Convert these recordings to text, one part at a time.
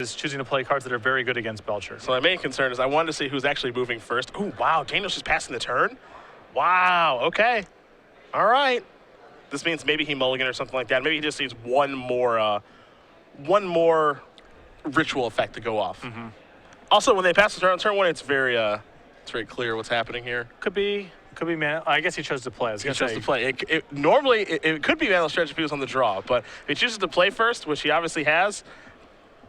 is choosing to play cards that are very good against Belcher. So my main concern is I wanted to see who's actually moving first. Oh, wow, Daniel's just passing the turn? Wow, okay. All right. This means maybe he mulligan or something like that. Maybe he just needs one more ritual effect to go off. Also, when they pass the turn on turn one, it's very clear what's happening here. Could be man. I guess he chose to play. He chose to play. Normally, it could be Manless Stretch if he was on the draw, but if he chooses to play first, which he obviously has,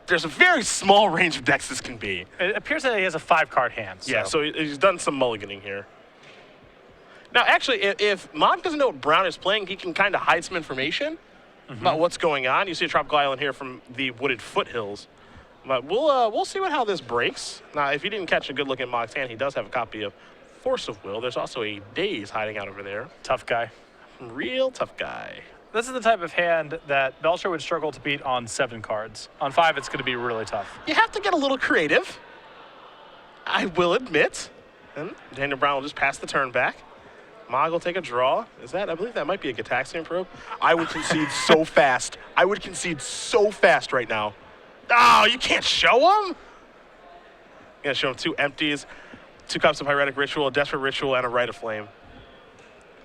there's a very small range of decks this can be. It appears that he has a 5-card hand. So. Yeah, so he's done some mulliganing here. Now, actually, if Maag doesn't know what Brown is playing, he can kind of hide some information about what's going on. You see a tropical island here from the wooded foothills. But we'll see how this breaks. Now, if you didn't catch a good look at Maag's hand, he does have a copy of Force of Will. There's also a Daze hiding out over there. Tough guy. Real tough guy. This is the type of hand that Belcher would struggle to beat on 7 cards. On 5, it's going to be really tough. You have to get a little creative, I will admit. And Daniel Brown will just pass the turn back. Maag will take a draw. I believe that might be a Gitaxian Probe. I would concede so fast. I would concede so fast right now. Oh, you can't show him? You're going to show him 2 empties, 2 cups of Hieratic Ritual, a Desperate Ritual, and a Rite of Flame.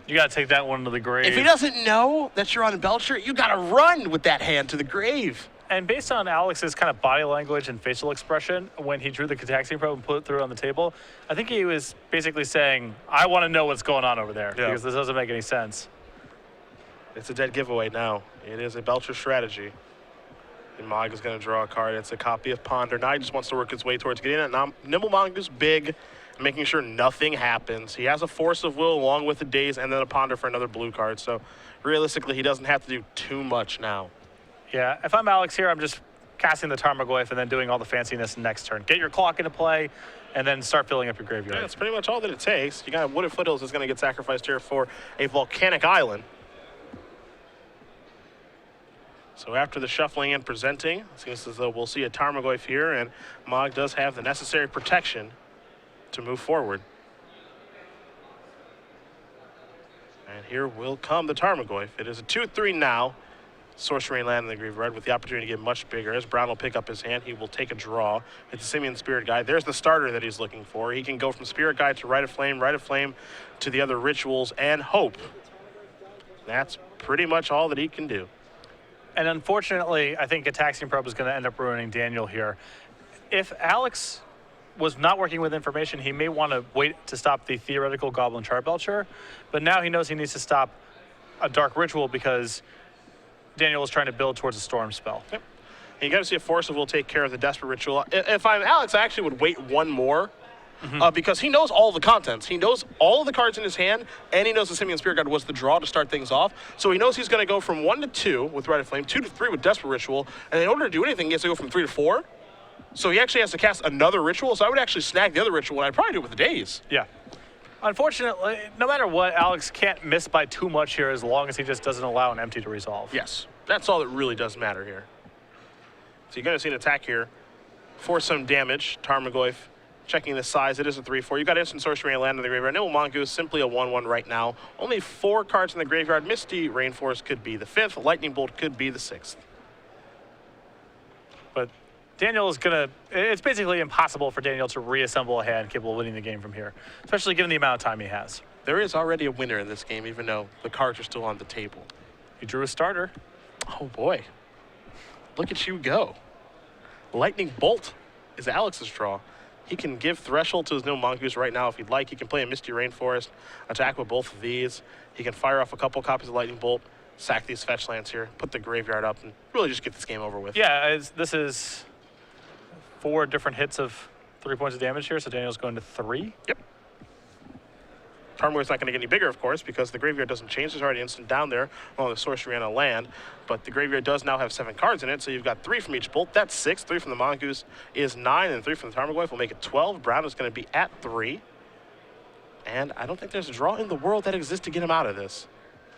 You got to take that one to the grave. If he doesn't know that you're on Belcher, you got to run with that hand to the grave. And based on Alex's kind of body language and facial expression, when he drew the Gitaxian Probe and put it through on the table, I think he was basically saying, I want to know what's going on over there, because this doesn't make any sense. It's a dead giveaway now. It is a Belcher strategy. And Maag is going to draw a card. It's a copy of Ponder. Now he just wants to work his way towards getting it. Now Nimble Mongoose big, making sure nothing happens. He has a Force of Will along with a Daze and then a Ponder for another blue card. So realistically, he doesn't have to do too much now. Yeah, if I'm Alex here, I'm just casting the Tarmogoyf and then doing all the fanciness next turn. Get your clock into play and then start filling up your graveyard. Yeah, that's pretty much all that it takes. You got Wooded Foothills is going to get sacrificed here for a volcanic island. So after the shuffling and presenting, it seems as though we'll see a Tarmogoyf here, and Maag does have the necessary protection to move forward. And here will come the Tarmogoyf. It is a 2-3 now. Sorcery land in the graveyard with the opportunity to get much bigger. As Brown will pick up his hand, he will take a draw. It's a Simian Spirit Guide. There's the starter that he's looking for. He can go from Spirit Guide to Rite of Flame to the other rituals and Hope. That's pretty much all that he can do. And unfortunately, I think Gitaxian Probe is going to end up ruining Daniel here. If Alex was not working with information, he may want to wait to stop the theoretical Goblin Chart Belcher, but now he knows he needs to stop a Dark Ritual because Daniel is trying to build towards a Storm spell. Yep. And you got to see if Force of Will take care of the Desperate Ritual. If I'm Alex, I actually would wait one more because he knows all the contents. He knows all of the cards in his hand, and he knows the Simian Spirit Guide was the draw to start things off. So he knows he's going to go from 1 to 2 with Rite of Flame, 2 to 3 with Desperate Ritual, and in order to do anything, he has to go from 3 to 4. So he actually has to cast another ritual. So I would actually snag the other ritual, and I'd probably do it with the Daze. Yeah. Unfortunately, no matter what, Alex can't miss by too much here as long as he just doesn't allow an empty to resolve. Yes, that's all that really does matter here. So you're going to see an attack here for some damage. Tarmogoyf checking the size. It is a 3-4. You've got instant sorcery and land in the graveyard. Nimble Mongoose simply a 1-1 right now. Only 4 cards in the graveyard. Misty Rainforest could be the 5th. Lightning Bolt could be the 6th. But Daniel is going to, it's basically impossible for Daniel to reassemble a hand capable of winning the game from here, especially given the amount of time he has. There is already a winner in this game, even though the cards are still on the table. He drew a starter. Oh boy. Look at you go. Lightning Bolt is Alex's draw. He can give Threshold to his Nimble Mongoose right now if he'd like. He can play a Misty Rainforest, attack with both of these. He can fire off a couple copies of Lightning Bolt, sack these fetch lands here, put the graveyard up, and really just get this game over with. Yeah, this is 4 different hits of 3 points of damage here, so Daniel's going to 3. Yep. Tarmogoyf's not going to get any bigger, of course, because the graveyard doesn't change. There's already instant down there along the sorcery and a land, but the graveyard does now have 7 cards in it, so you've got 3 from each bolt. That's 6. 3 from the Mongoose is 9, and 3 from the Tarmogoyf will make it 12. Brown is going to be at 3, and I don't think there's a draw in the world that exists to get him out of this.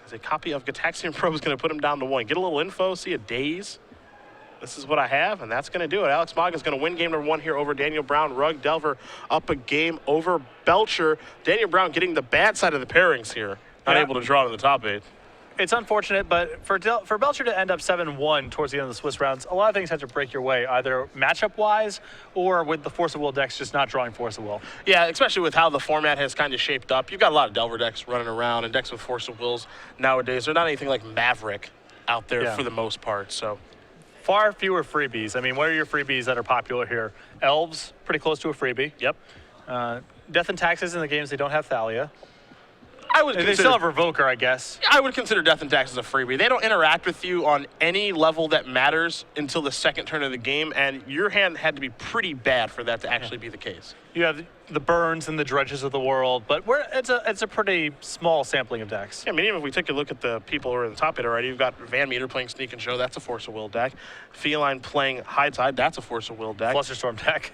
As a copy of Gitaxian Probe is going to put him down to 1. Get a little info, see a Daze. This is what I have, and that's going to do it. Alex Maag is going to win game number 1 here over Daniel Brown. Rug Delver up a game over Belcher. Daniel Brown getting the bad side of the pairings here. Not able to draw to the top 8. It's unfortunate, but for Belcher to end up 7-1 towards the end of the Swiss rounds, a lot of things have to break your way, either matchup-wise or with the Force of Will decks just not drawing Force of Will. Yeah, especially with how the format has kind of shaped up. You've got a lot of Delver decks running around, and decks with Force of Wills nowadays. They're not anything like Maverick out there for the most part. So far fewer freebies. I mean, what are your freebies that are popular here? Elves, pretty close to a freebie. Yep. Death and Taxes in the games they don't have Thalia. They still have Revoker, I guess. I would consider Death and Taxes a freebie. They don't interact with you on any level that matters until the second turn of the game, and your hand had to be pretty bad for that to actually be the case. You have the Burns and the Dredges of the world, but it's a pretty small sampling of decks. Yeah, I mean, even if we take a look at the people who are in the top 8 already, you've got Van Meter playing Sneak and Show, that's a Force of Will deck. Feline playing High Tide, that's a Force of Will deck. Flusterstorm deck.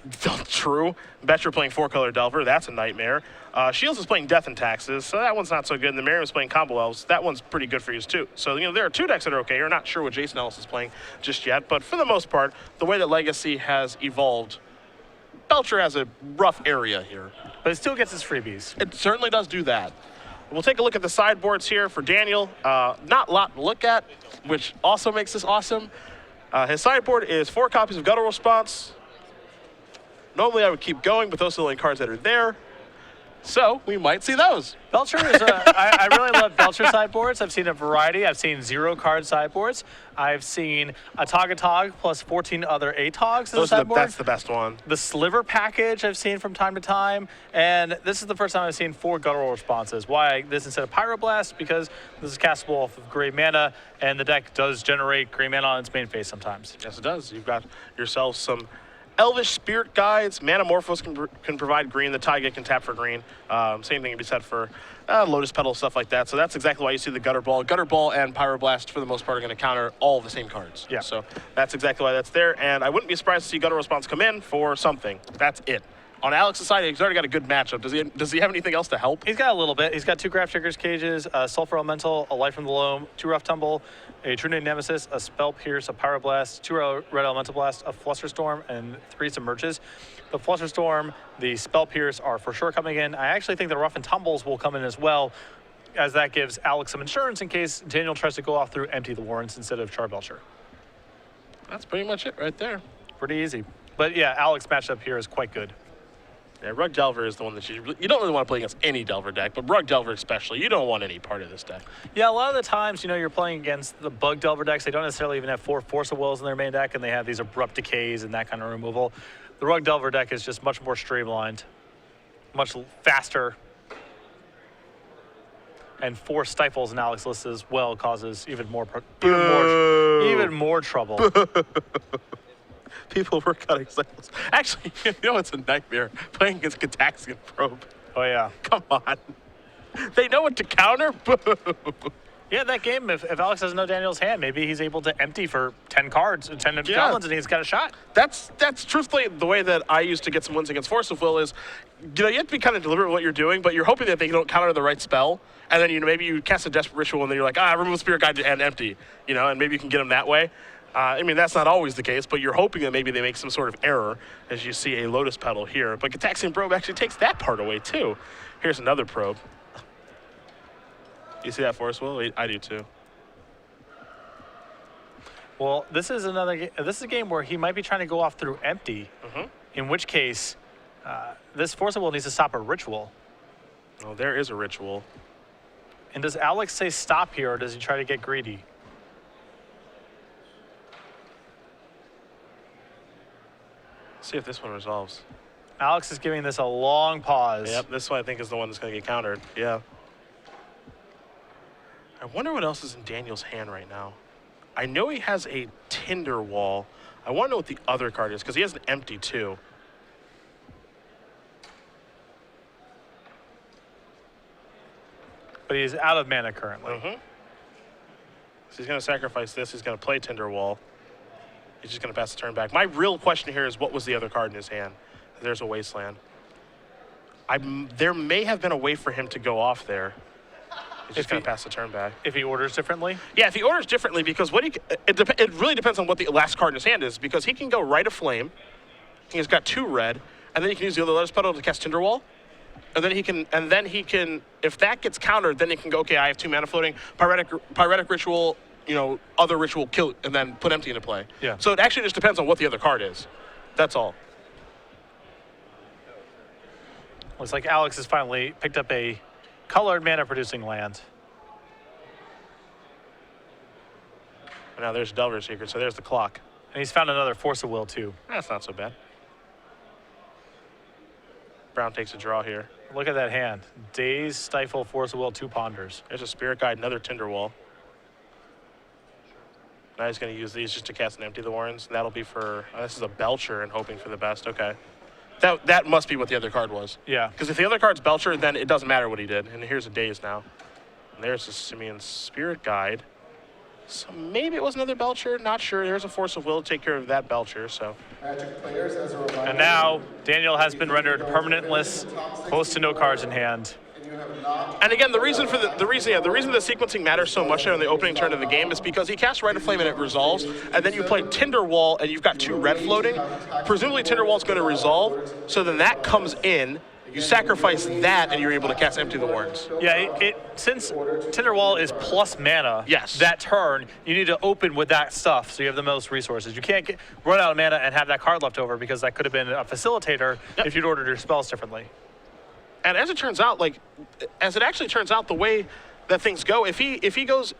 True. Betcher playing 4-color Delver, that's a nightmare. Shields is playing Death and Taxes, so that one's not so good. And the Miriam is playing Combo Elves, that one's pretty good for you too. So, there are 2 decks that are okay. You're not sure what Jason Ellis is playing just yet, but for the most part, the way that Legacy has evolved, Belcher has a rough area here. But it still gets his freebies. It certainly does do that. We'll take a look at the sideboards here for Daniel. Not a lot to look at, which also makes this awesome. His sideboard is 4 copies of Guttural Response. Normally I would keep going, but those are the only cards that are there. So we might see those. Belcher is I really love Belcher sideboards. I've seen a variety. I've seen 0-card sideboards. I've seen a Tog plus 14 other ATOGs in the sideboard. That's the best one. The Sliver package I've seen from time to time. And this is the first time I've seen 4 Guttural Responses. Why this instead of Pyroblast? Because this is castable off of gray mana, and the deck does generate gray mana on its main phase sometimes. Yes, it does. You've got yourself some Elvish Spirit Guides. Manamorphos can provide green. The Taiga can tap for green. Same thing can be said for Lotus Petal, stuff like that. So that's exactly why you see the Gutter Ball. Gutter Ball and Pyroblast, for the most part, are going to counter all the same cards. Yeah. So that's exactly why that's there. And I wouldn't be surprised to see Gutter Response come in for something. That's it. On Alex's side, he's already got a good matchup. Does he have anything else to help? He's got a little bit. He's got 2 Graph Trigger's Cages, a Sulfur Elemental, a Light from the Loam, 2 Rough Tumble, a True Name Nemesis, a Spell Pierce, a Pyroblast, 2 Red Elemental Blast, a Flusterstorm, and 3 Submerges. The Flusterstorm, the Spell Pierce are for sure coming in. I actually think the Rough and Tumbles will come in as well, as that gives Alex some insurance in case Daniel tries to go off through Empty the Warrens instead of Charbelcher. That's pretty much it right there. Pretty easy. But yeah, Alex matchup here is quite good. Yeah, Rug Delver is the one that you don't really want to play against any Delver deck, but Rug Delver especially, you don't want any part of this deck. Yeah, a lot of the times, you're playing against the Bug Delver decks. They don't necessarily even have 4 Force of Wills in their main deck, and they have these Abrupt Decays and that kind of removal. The Rug Delver deck is just much more streamlined, much faster, and 4 Stifles in Alex's list as well causes even more trouble. People were cutting cycles. Actually, it's a nightmare playing against Gataxian Probe. Oh, yeah. Come on. They know what to counter. Yeah, that game, if Alex doesn't know Daniel's hand, maybe he's able to empty for 10 cards, 10 goblins, and he's got a shot. That's truthfully the way that I used to get some wins against Force of Will is, you have to be kind of deliberate with what you're doing, but you're hoping that they don't counter the right spell, and then, maybe you cast a Desperate Ritual, and then you're like, remove Spirit Guide and empty, and maybe you can get them that way. That's not always the case, but you're hoping that maybe they make some sort of error, as you see a Lotus Petal here. But Gataxian Probe actually takes that part away, too. Here's another Probe. You see that Force Will? I do, too. Well, this is a game where he might be trying to go off through empty, in which case, this Force of Will needs to stop a Ritual. Oh, there is a Ritual. And does Alex say stop here, or does he try to get greedy? See if this one resolves. Alex is giving this a long pause. Yep, this one I think is the one that's going to get countered. Yeah. I wonder what else is in Daniel's hand right now. I know he has a Tinder Wall. I want to know what the other card is, because he has an empty too. But he's out of mana currently. So he's going to sacrifice this. He's going to play Tinder Wall. He's just going to pass the turn back. My real question here is, what was the other card in his hand? There's a Wasteland. There may have been a way for him to go off there. He's just going to pass the turn back. If he orders differently? Yeah, if he orders differently, because it really depends on what the last card in his hand is, because he can go Rite of Flame. He's got 2 red, and then he can use the other Lotus Petal to cast Tinder Wall. And then he can, if that gets countered, then he can go, okay, I have 2 mana floating, Pyretic Ritual, other ritual, kill, and then put empty into play. Yeah. So it actually just depends on what the other card is. That's all. Looks like Alex has finally picked up a colored mana-producing land. And now there's Delver's Secret, so there's the clock. And he's found another Force of Will, too. That's not so bad. Brown takes a draw here. Look at that hand. Daze, Stifle, Force of Will, 2 Ponders. There's a Spirit Guide, another Tinderwall. Now he's going to use these just to cast and empty the Warrens. That'll be for, this is a Belcher and hoping for the best. Okay. That must be what the other card was. Yeah. Because if the other card's Belcher, then it doesn't matter what he did. And here's a Daze now. And there's a Simeon's Spirit Guide. So maybe it was another Belcher, not sure. There's a Force of Will to take care of that Belcher, so. And now Daniel has been rendered permanentless, close to no cards in hand. And again, the reason the sequencing matters so much in the opening turn of the game is because he casts Rite of Flame and it resolves, and then you play Tinderwall and you've got 2 red floating. Presumably Tinderwall's going to resolve, so then that comes in. You sacrifice that, and you're able to cast Empty the Warrens. Yeah, since Tinderwall is plus mana, yes, that turn, you need to open with that stuff so you have the most resources. You can't run out of mana and have that card left over because that could have been a facilitator if you'd ordered your spells differently. And as it turns out, the way that things go, if he goes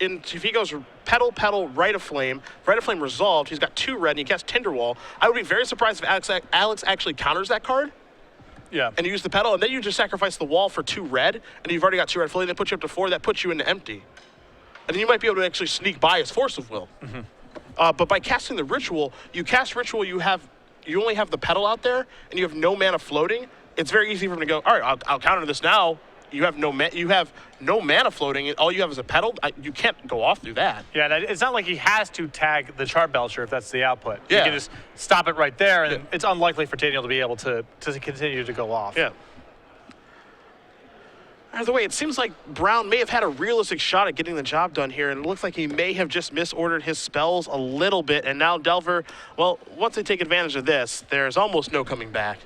petal, Rite of Flame resolved, he's got 2 red, and he casts Tinderwall. I would be very surprised if Alex actually counters that card. Yeah. And you use the petal, and then you just sacrifice the wall for 2 red, and you've already got 2 red floating. That puts you up to 4. That puts you into empty. And then you might be able to actually sneak by his Force of Will. Mm-hmm. But by casting the Ritual, you only have the petal out there, and you have no mana floating. It's very easy for him to go, all right, I'll counter this now. You have no mana floating. All you have is a petal. You can't go off through that. Yeah, and it's not like he has to tag the Char Belcher if that's the output. Yeah. He can just stop it right there, and it's unlikely for Daniel to be able to continue to go off. Yeah. By the way, it seems like Brown may have had a realistic shot at getting the job done here, and it looks like he may have just misordered his spells a little bit, and now Delver, well, once they take advantage of this, there's almost no coming back.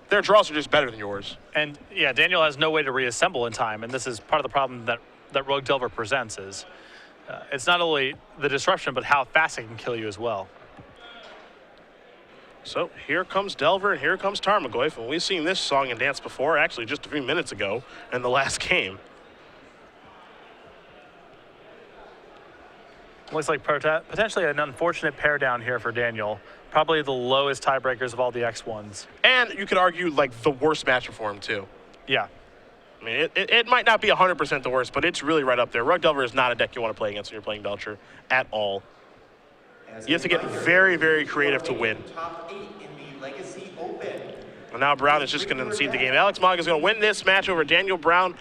Their draws are just better than yours. And yeah, Daniel has no way to reassemble in time, and this is part of the problem that Rogue Delver presents is it's not only the disruption, but how fast it can kill you as well. So here comes Delver and here comes Tarmogoyf, and we've seen this song and dance before, actually just a few minutes ago in the last game. Looks like potentially an unfortunate pair down here for Daniel. Probably the lowest tiebreakers of all the X1s. And you could argue like the worst matchup for him too. Yeah. I mean, it might not be 100% the worst, but it's really right up there. Rogue Delver is not a deck you want to play against when you're playing Belcher at all. You have to get very, very creative to win. And now Brown is just going to concede the game. Alex Maag is going to win this match over Daniel Brown.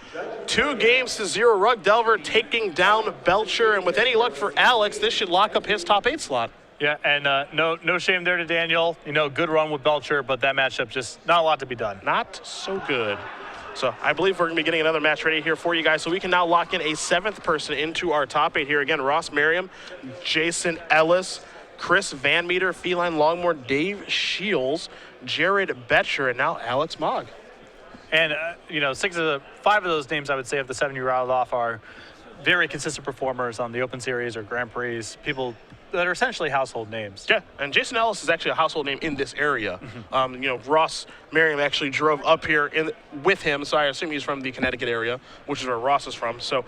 2-0. Rogue Delver taking down Belcher. And with any luck for Alex, this should lock up his top 8 slot. Yeah, and no shame there to Daniel. Good run with Belcher, but that matchup just not a lot to be done. Not so good. So I believe we're going to be getting another match ready here for you guys. So we can now lock in a 7th person into our top 8 here. Again, Ross Merriam, Jason Ellis, Chris Van Meter, Feline Longmore, Dave Shields, Jared Betcher, and now Alex Maag. And, 5 of those names I would say of the 7 you rattled off are very consistent performers on the Open Series or Grand Prix, people that are essentially household names. Yeah, and Jason Ellis is actually a household name in this area. Ross Merriam actually drove up here with him, so I assume he's from the Connecticut area, which is where Ross is from. So.